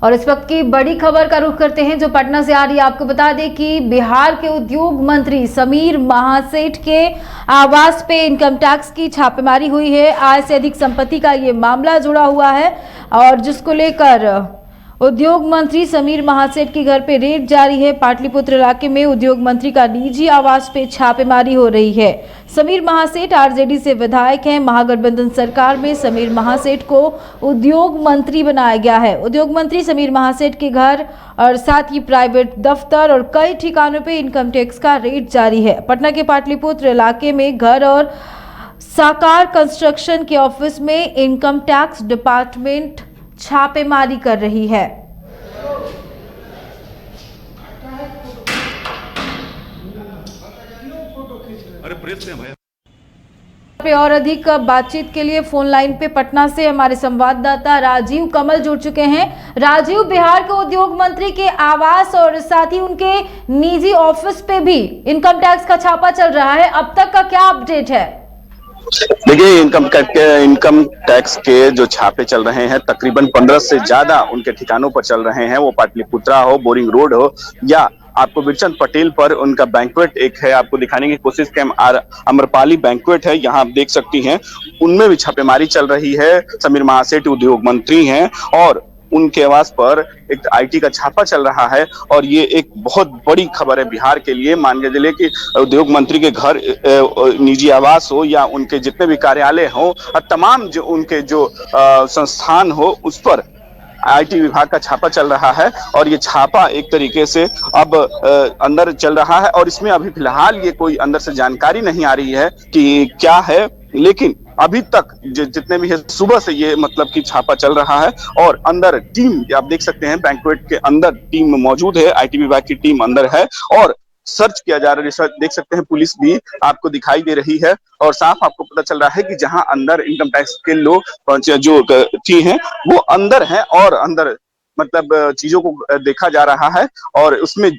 और इस वक्त की बड़ी खबर का रुख करते हैं जो पटना से आ रही है। आपको बता दें कि बिहार के उद्योग मंत्री समीर महासेठ के आवास पे इनकम टैक्स की छापेमारी हुई है। आय से अधिक संपत्ति का ये मामला जुड़ा हुआ है और जिसको लेकर उद्योग मंत्री समीर महासेठ के घर पे रेड जारी है। पाटलिपुत्र इलाके में उद्योग मंत्री का निजी आवास पे छापेमारी हो रही है। समीर महासेठ आरजेडी से विधायक हैं। महागठबंधन सरकार में समीर महासेठ को उद्योग मंत्री बनाया गया है। उद्योग मंत्री समीर महासेठ के घर और साथ ही प्राइवेट दफ्तर और कई ठिकानों पे इनकम टैक्स का रेड जारी है। पटना के पाटलिपुत्र इलाके में घर और साकार कंस्ट्रक्शन के ऑफिस में इनकम टैक्स डिपार्टमेंट छापेमारी कर रही है। अरे प्रेस से भाई और अधिक बातचीत के लिए फोन लाइन पे पटना से हमारे संवाददाता राजीव कमल जुड़ चुके हैं। राजीव, बिहार के उद्योग मंत्री के आवास और साथ ही उनके निजी ऑफिस पे भी इनकम टैक्स का छापा चल रहा है, अब तक का क्या अपडेट है? देखिए, इनकम टैक्स के जो छापे चल रहे हैं तकरीबन 15 से ज्यादा उनके ठिकानों पर चल रहे हैं। वो पाटलिपुत्रा हो, बोरिंग रोड हो या आपको बिरचंद पटेल पर उनका बैंक्वेट एक है, आपको दिखाने की कोशिश के अमरपाली बैंक्वेट है, यहाँ आप देख सकती हैं, उनमें भी छापेमारी चल रही है। समीर महासेठ उद्योग मंत्री हैं और उनके आवास पर एक आईटी का छापा चल रहा है और ये एक बहुत बड़ी खबर है बिहार के लिए। मान के चलिए कि उद्योग मंत्री के घर, निजी आवास हो या उनके जितने भी कार्यालय हो और तमाम जो उनके जो संस्थान हो उस पर आईटी विभाग का छापा चल रहा है और ये छापा एक तरीके से अब अंदर चल रहा है और इसमें अभी फिलहाल ये कोई अंदर से जानकारी नहीं आ रही है कि क्या है, लेकिन अभी तक जितने भी है सुबह से ये मतलब कि छापा चल रहा है और अंदर टीम आप देख सकते हैं, बैंक्वेट के अंदर टीम मौजूद है, आईटी विभाग की टीम अंदर है और सर्च किया जा रहा है। देख सकते हैं पुलिस भी आपको दिखाई दे रही है और साफ आपको पता चल रहा है कि जहां अंदर इनकम टैक्स के लोग जो थी हैं वो अंदर हैं और अंदर मतलब चीजों को देखा जा रहा है और उसमें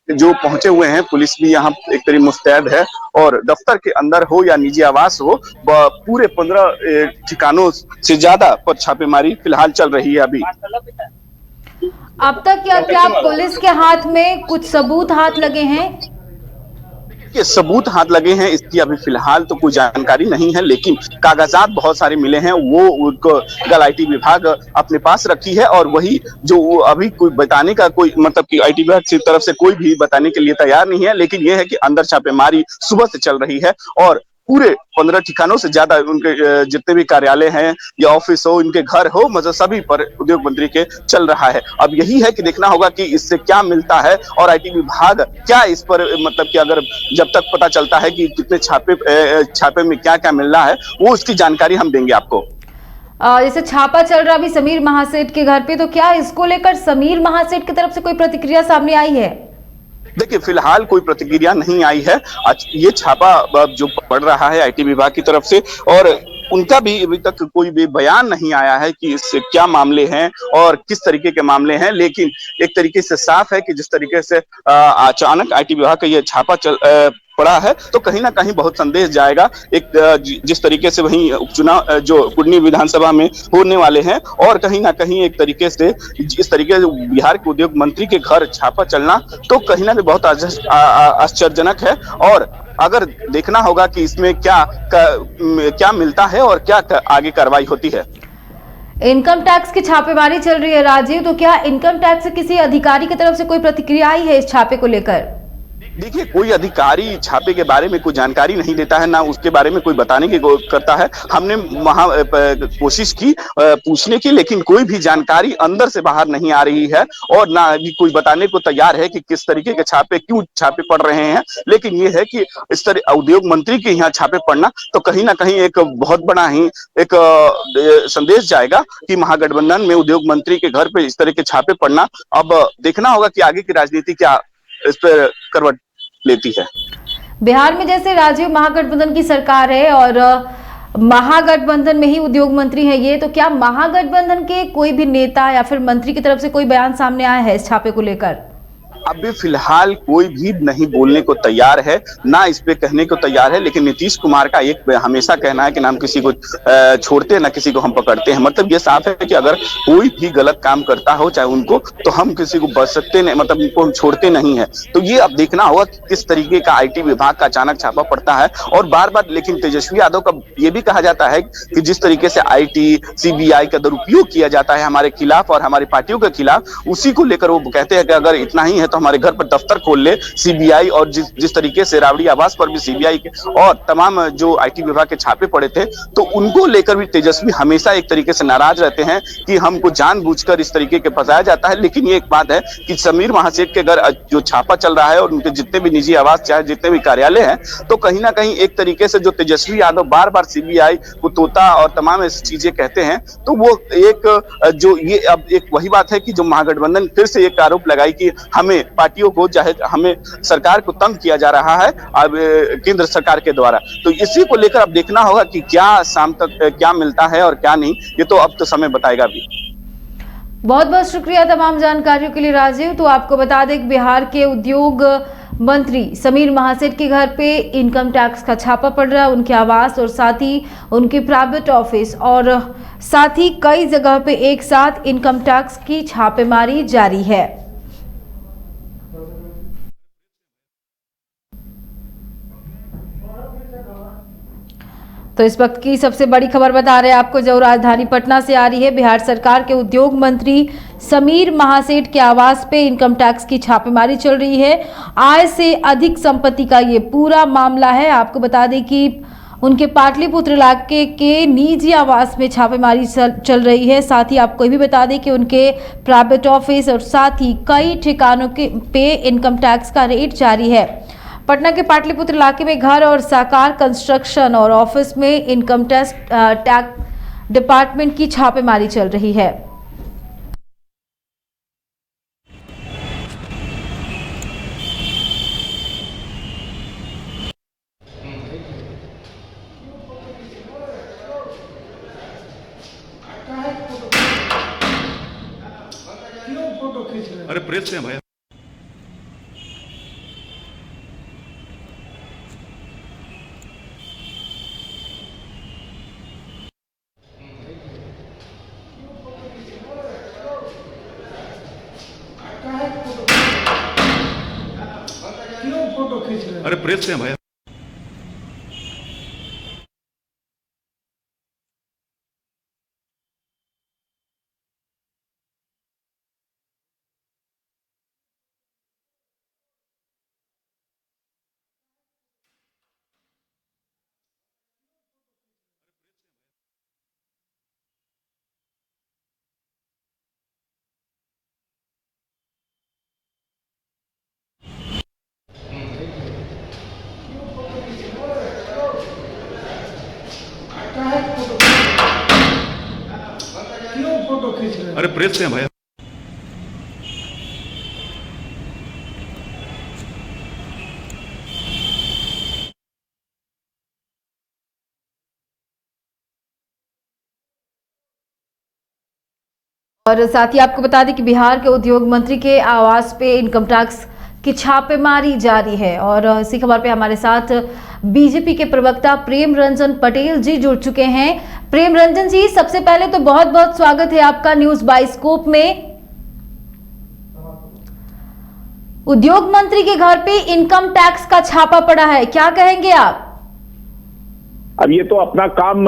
जो पहुंचे हुए हैं पुलिस भी यहाँ एक तरीके मुस्तैद है और दफ्तर के अंदर हो या निजी आवास हो, पूरे 15 ठिकानों से ज्यादा पर छापेमारी फिलहाल चल रही है। अभी अब तक क्या पुलिस के हाथ में कुछ सबूत हाथ लगे हैं? के सबूत हाथ लगे हैं इसकी अभी फिलहाल तो कोई जानकारी नहीं है, लेकिन कागजात बहुत सारे मिले हैं, वो उनको आईटी विभाग अपने पास रखी है और वही जो अभी कोई बताने का कोई मतलब कि आईटी विभाग की तरफ से कोई भी बताने के लिए तैयार नहीं है, लेकिन यह है कि अंदर छापेमारी सुबह से चल रही है और पूरे 15 ठिकानों से ज्यादा उनके जितने भी कार्यालय हैं या ऑफिस हो, इनके घर हो, मतलब सभी पर उद्योग मंत्री के चल रहा है। अब यही है कि देखना होगा कि इससे क्या मिलता है और आईटी विभाग क्या इस पर मतलब कि अगर जब तक पता चलता है कि कितने छापे में क्या क्या मिल रहा है वो उसकी जानकारी हम देंगे आपको। जैसे छापा चल रहा अभी समीर महासेठ के घर पे, तो क्या इसको लेकर समीर महासेठ की तरफ से कोई प्रतिक्रिया सामने आई है? देखिए, फिलहाल कोई प्रतिक्रिया नहीं आई है। ये छापा जो पड़ रहा है आईटी विभाग की तरफ से और उनका भी अभी तक कोई भी बयान नहीं आया है कि इससे क्या मामले हैं और किस तरीके के मामले हैं, लेकिन एक तरीके से साफ है कि जिस तरीके से अचानक आईटी विभाग का ये छापा पड़ा है तो कहीं ना कहीं बहुत संदेश जाएगा। एक जिस तरीके से वहीं उपचुनाव जो कुर्नी विधानसभा में होने वाले हैं और कहीं ना कहीं एक तरीके से इस तरीके से बिहार के उद्योग मंत्री के घर छापा चलना तो कहीं ना कहीं बहुत आश्चर्यजनक है और अगर देखना होगा कि इसमें क्या मिलता है और क्या आगे कार्रवाई होती है। इनकम टैक्स की छापेमारी चल रही है राजीव, तो क्या इनकम टैक्स से किसी अधिकारी की तरफ से कोई प्रतिक्रिया आई है इस छापे को लेकर? देखिए, कोई अधिकारी छापे के बारे में कोई जानकारी नहीं देता है, ना उसके बारे में कोई बताने की करता है। हमने वहां कोशिश की पूछने की, लेकिन कोई भी जानकारी अंदर से बाहर नहीं आ रही है और ना भी कोई बताने को तैयार है कि किस तरीके के छापे क्यों छापे पड़ रहे हैं। लेकिन ये है कि इस तरह उद्योग मंत्री के यहाँ छापे पड़ना तो कहीं ना कहीं एक बहुत बड़ा ही एक संदेश जाएगा कि महागठबंधन में उद्योग मंत्री के घर पे इस तरह के छापे पड़ना। अब देखना होगा कि आगे की राजनीति क्या इस पर करवट लेती है। बिहार में जैसे राजीव महागठबंधन की सरकार है और महागठबंधन में ही उद्योग मंत्री है ये, तो क्या महागठबंधन के कोई भी नेता या फिर मंत्री की तरफ से कोई बयान सामने आया है इस छापे को लेकर? अभी फिलहाल कोई भी नहीं बोलने को तैयार है, ना इस पे कहने को तैयार है। लेकिन नीतीश कुमार का एक हमेशा कहना है कि ना हम किसी को छोड़ते, ना किसी को हम पकड़ते हैं। मतलब ये साफ है कि अगर कोई भी गलत काम करता हो चाहे उनको, तो हम किसी को बच सकते नहीं, मतलब उनको हम छोड़ते नहीं है। तो ये अब देखना होगा कि किस तरीके का आईटी विभाग का अचानक छापा पड़ता है। और बार बार लेकिन तेजस्वी यादव का ये भी कहा जाता है कि जिस तरीके से आईटी सीबीआई का दुरुपयोग किया जाता है हमारे खिलाफ और हमारी पार्टियों के खिलाफ, उसी को लेकर वो कहते हैं कि अगर इतना ही है तो हमारे घर पर दफ्तर खोल ले सीबीआई। और जिस तरीके से राबड़ी आवास पर भी सीबीआई के और तमाम जो आईटी विभाग के छापे पड़े थे, तो उनको लेकर भी तेजस्वी हमेशा एक तरीके से नाराज रहते हैं कि हमको जानबूझकर इस तरीके के फंसाया जाता है। लेकिन ये एक बात है कि समीर महासेठ के घर जो छापा चल रहा है और उनके जितने भी निजी आवास चाहे जितने भी कार्यालय हैं, तो कहीं ना कहीं एक तरीके से जो तेजस्वी यादव बार बार सीबीआई को तोता और तमाम ऐसी चीजें कहते हैं, तो वो एक जो ये अब एक वही बात है कि जो महागठबंधन फिर से एक आरोप लगाई कि हमें पार्टियों को चाहे हमें सरकार को तंग किया जा रहा है अब केंद्र सरकार के द्वारा। तो इसी को लेकर अब देखना होगा कि क्या शाम तक क्या मिलता है और क्या नहीं, ये तो अब तो समय बताएगा भी। बहुत बहुत शुक्रिया तमाम जानकारियों के लिए राजीव। तो आपको बता दें कि बिहार के उद्योग मंत्री समीर महासेठ के घर पे इनकम टैक्स का छापा पड़ रहा है, उनके आवास और साथ ही उनके प्राइवेट ऑफिस और साथ ही कई जगह पे एक साथ इनकम टैक्स की छापेमारी जारी है। तो इस वक्त की सबसे बड़ी खबर बता रहे हैं आपको, जो राजधानी पटना से आ रही है। बिहार सरकार के उद्योग मंत्री समीर महासेठ के आवास पे इनकम टैक्स की छापेमारी चल रही है। आय से अधिक संपत्ति का ये पूरा मामला है। आपको बता दें कि उनके पाटलिपुत्र इलाके के निजी आवास में छापेमारी चल रही है। साथ ही आपको ये भी बता दें कि उनके प्राइवेट ऑफिस और साथ ही कई ठिकानों के पे इनकम टैक्स का रेट जारी है। पटना के पाटलिपुत्र इलाके में घर और साकार कंस्ट्रक्शन और ऑफिस में इनकम टैक्स डिपार्टमेंट की छापेमारी चल रही है। अरे प्रेस से हैं भाई। अरे प्रेस से हैं भाई। अरे प्रेस से हैं भाई। और साथ ही आपको बता दें कि बिहार के उद्योग मंत्री के आवास पे इनकम टैक्स की छापेमारी जारी है। और इसी खबर पे हमारे साथ बीजेपी के प्रवक्ता प्रेम रंजन पटेल जी जुड़ चुके हैं। प्रेम रंजन जी, सबसे पहले तो बहुत बहुत स्वागत है आपका न्यूज बाइस्कोप में। उद्योग मंत्री के घर पे इनकम टैक्स का छापा पड़ा है, क्या कहेंगे आप? अब ये तो अपना काम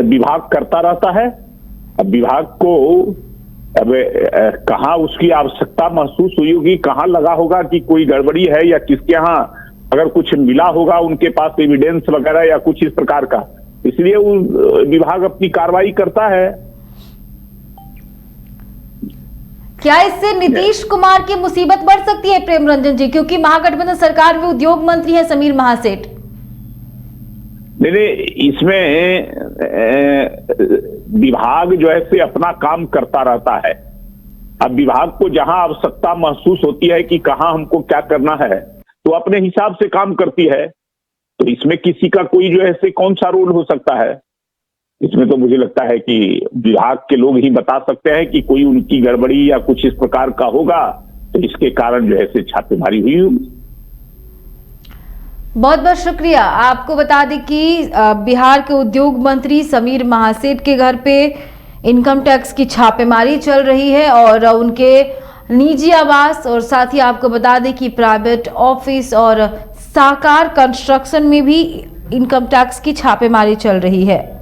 विभाग करता रहता है। अब विभाग को अब कहाँ उसकी आवश्यकता महसूस हुई होगी, कहाँ लगा होगा कि कोई गड़बड़ी है या किसके यहाँ अगर कुछ मिला होगा उनके पास एविडेंस वगैरह या कुछ इस प्रकार का, इसलिए वो विभाग अपनी कार्रवाई करता है। क्या इससे नीतीश कुमार की मुसीबत बढ़ सकती है प्रेम रंजन जी, क्योंकि महागठबंधन सरकार में उद्योग मंत्री है समीर महासेठ? नहीं, इसमें विभाग जो है से अपना काम करता रहता है। अब विभाग को जहां आवश्यकता महसूस होती है कि कहां हमको क्या करना है, तो अपने हिसाब से काम करती है। तो इसमें किसी का कोई जो है से कौन सा रोल हो सकता है? इसमें तो मुझे लगता है कि विभाग के लोग ही बता सकते हैं कि कोई उनकी गड़बड़ी या कुछ इस प्रकार का होगा तो इसके कारण जो है से छापेमारी हुई। बहुत बहुत शुक्रिया। आपको बता दें कि बिहार के उद्योग मंत्री समीर महासेठ के घर पे इनकम टैक्स की छापेमारी चल रही है और उनके निजी आवास और साथ ही आपको बता दें कि प्राइवेट ऑफिस और साकार कंस्ट्रक्शन में भी इनकम टैक्स की छापेमारी चल रही है।